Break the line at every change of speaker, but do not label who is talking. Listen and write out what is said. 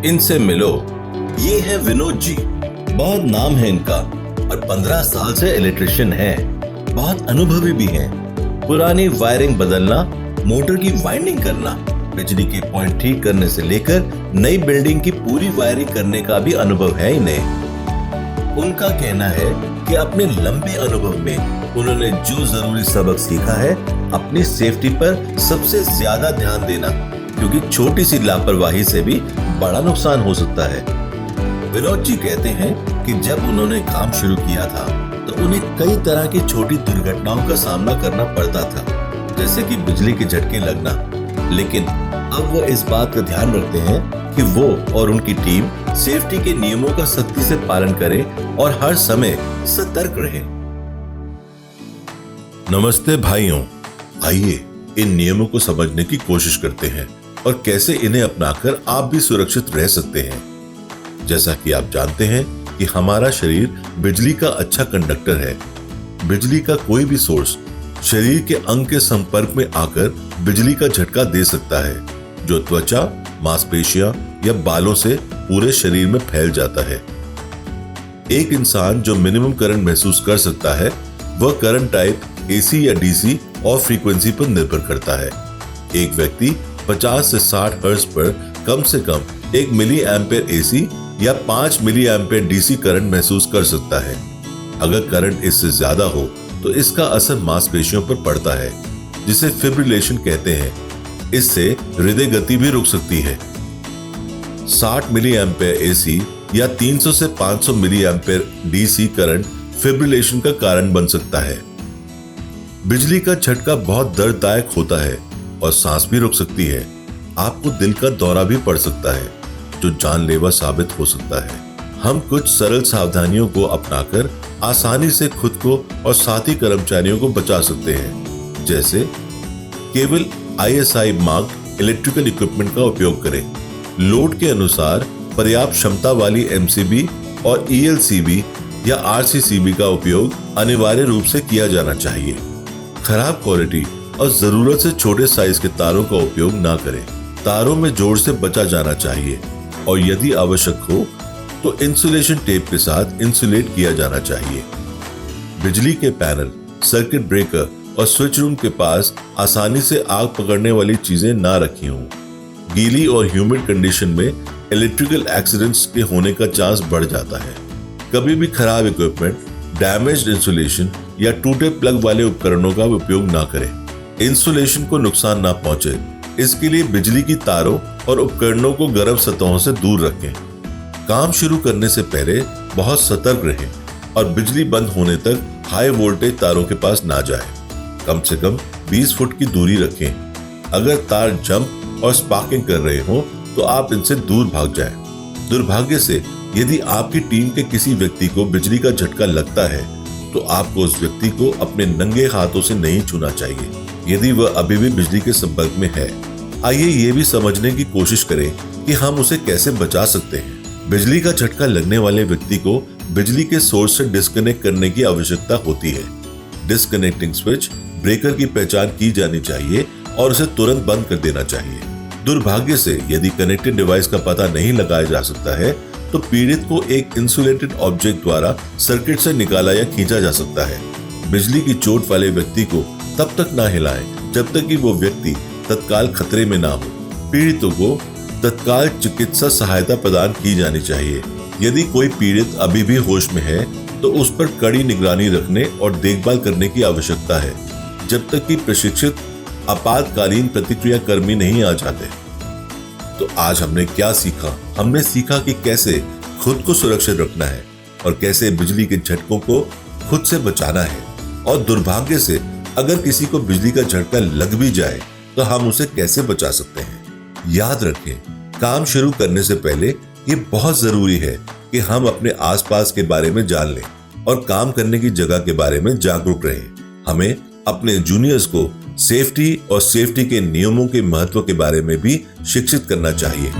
इनसे मिलो। ये है विनोद जी, बहुत नाम है इनका और 15 साल से इलेक्ट्रिशियन हैं। बहुत अनुभवी भी हैं। पुरानी वायरिंग बदलना, मोटर की वाइंडिंग करना, बिजली के पॉइंट ठीक करने से लेकर नई बिल्डिंग की पूरी वायरिंग करने का भी अनुभव है इन्हें। उनका कहना है कि अपने लंबे अनुभव में उन्होंने जो जरूरी सबक सीखा है, अपनी सेफ्टी पर सबसे ज्यादा ध्यान देना, क्योंकि छोटी सी लापरवाही से भी बड़ा नुकसान हो सकता है। विनोद जी कहते हैं कि जब उन्होंने काम शुरू किया था तो उन्हें कई तरह की छोटी दुर्घटनाओं का सामना करना पड़ता था, जैसे कि बिजली के झटके लगना, लेकिन अब वो इस बात का ध्यान रखते हैं कि वो और उनकी टीम सेफ्टी के नियमों का सख्ती से पालन करें और हर समय सतर्क रहें। नमस्ते भाइयों, आइए इन नियमों को समझने की कोशिश करते हैं और कैसे इन्हें अपनाकर आप भी सुरक्षित रह सकते हैं। जैसा कि आप जानते हैं कि हमारा शरीर बिजली का अच्छा कंडक्टर है। बिजली का कोई भी सोर्स शरीर के अंग के संपर्क में आकर बिजली का झटका दे सकता है, जो त्वचा, मांसपेशियां या बालों से पूरे शरीर में फैल जाता है। एक इंसान जो मिनिमम करंट महसूस कर सकता है, वह करंट टाइप एसी या डीसी और फ्रीक्वेंसी पर निर्भर करता है। एक व्यक्ति 50 से 60 हर्ट्ज पर कम से कम 1 मिली एम्पेयर एसी या 5 मिली एम्पेयर डीसी करंट महसूस कर सकता है। अगर करंट इससे ज्यादा हो तो इसका असर मांसपेशियों पर पड़ता है, जिसे फिब्रिलेशन कहते हैं। इससे हृदय गति भी रुक सकती है। 60 मिली एम्पेयर एसी या 300 से 500 milli ampere DC current fibrillation का कारण बन सकता है। बिजली का झटका बहुत दर्ददायक होता है और सांस भी रोक सकती है। आपको दिल का दौरा भी पड़ सकता है, जो जानलेवा साबित हो सकता है। हम कुछ सरल सावधानियों को अपनाकर आसानी से खुद को और साथी कर्मचारियों को बचा सकते हैं। जैसे केवल ISI मार्क्ड इलेक्ट्रिकल इक्विपमेंट का उपयोग करें। लोड के अनुसार पर्याप्त क्षमता वाली MCB और ELCB या RCCB का उपयोग अनिवार्य रूप से किया जाना चाहिए। खराब क्वालिटी और जरूरत से छोटे साइज के तारों का उपयोग ना करें। तारों में जोड़ से बचा जाना चाहिए और यदि आवश्यक हो तो इंसुलेशन टेप के साथ इंसुलेट किया जाना चाहिए। बिजली के पैनल, सर्किट ब्रेकर और स्विच रूम के पास आसानी से आग पकड़ने वाली चीजें ना रखी हों। गीली और ह्यूमिड कंडीशन में इलेक्ट्रिकल एक्सीडेंट्स के होने का चांस बढ़ जाता है। कभी भी खराब इक्विपमेंट, डैमेज्ड इंसुलेशन या टूटे प्लग वाले उपकरणों का उपयोग ना करें। इंसुलेशन को नुकसान ना पहुंचे, इसके लिए बिजली की तारों और उपकरणों को गर्म सतहों से दूर रखें। काम शुरू करने से पहले बहुत सतर्क रहें और बिजली बंद होने तक हाई वोल्टेज तारों के पास ना जाएं। कम से कम 20 फुट की दूरी रखें। अगर तार जंप और स्पार्किंग कर रहे हो तो आप इनसे दूर भाग जाएं। दुर्भाग्य से यदि आपकी टीम के किसी व्यक्ति को बिजली का झटका लगता है तो आपको उस व्यक्ति को अपने नंगे हाथों से नहीं छूना चाहिए, यदि वह अभी भी बिजली के संपर्क में है। आइए ये भी समझने की कोशिश करें कि हम उसे कैसे बचा सकते हैं। बिजली का झटका लगने वाले व्यक्ति को बिजली के सोर्स से डिस्कनेक्ट करने की आवश्यकता होती है। डिस्कनेक्टिंग स्विच ब्रेकर की पहचान की जानी चाहिए और उसे तुरंत बंद कर देना चाहिए। दुर्भाग्य से यदि कनेक्टेड डिवाइस का पता नहीं लगाया जा सकता है तो पीड़ित को एक इंसुलेटेड ऑब्जेक्ट द्वारा सर्किट से निकाला या खींचा जा सकता है। बिजली की चोट वाले व्यक्ति को तब तक ना हिलाएं जब तक कि वो व्यक्ति तत्काल खतरे में ना हो। पीड़ितों को तत्काल चिकित्सा सहायता प्रदान की जानी चाहिए। यदि कोई पीड़ित अभी भी होश में है तो उस पर कड़ी निगरानी रखने और देखभाल करने की आवश्यकता है, जब तक कि प्रशिक्षित आपातकालीन प्रतिक्रिया कर्मी नहीं आ जाते। तो आज हमने क्या सीखा? हमने सीखा कि कैसे खुद को सुरक्षित रखना है और कैसे बिजली के झटकों को खुद से बचाना है। और दुर्भाग्य से अगर किसी को बिजली का झटका लग भी जाए तो हम उसे कैसे बचा सकते हैं। याद रखें, काम शुरू करने से पहले ये बहुत जरूरी है कि हम अपने आसपास के बारे में जान लें और काम करने की जगह के बारे में जागरूक रहें। हमें अपने जूनियर्स को सेफ्टी और सेफ्टी के नियमों के महत्व के बारे में भी शिक्षित करना चाहिए।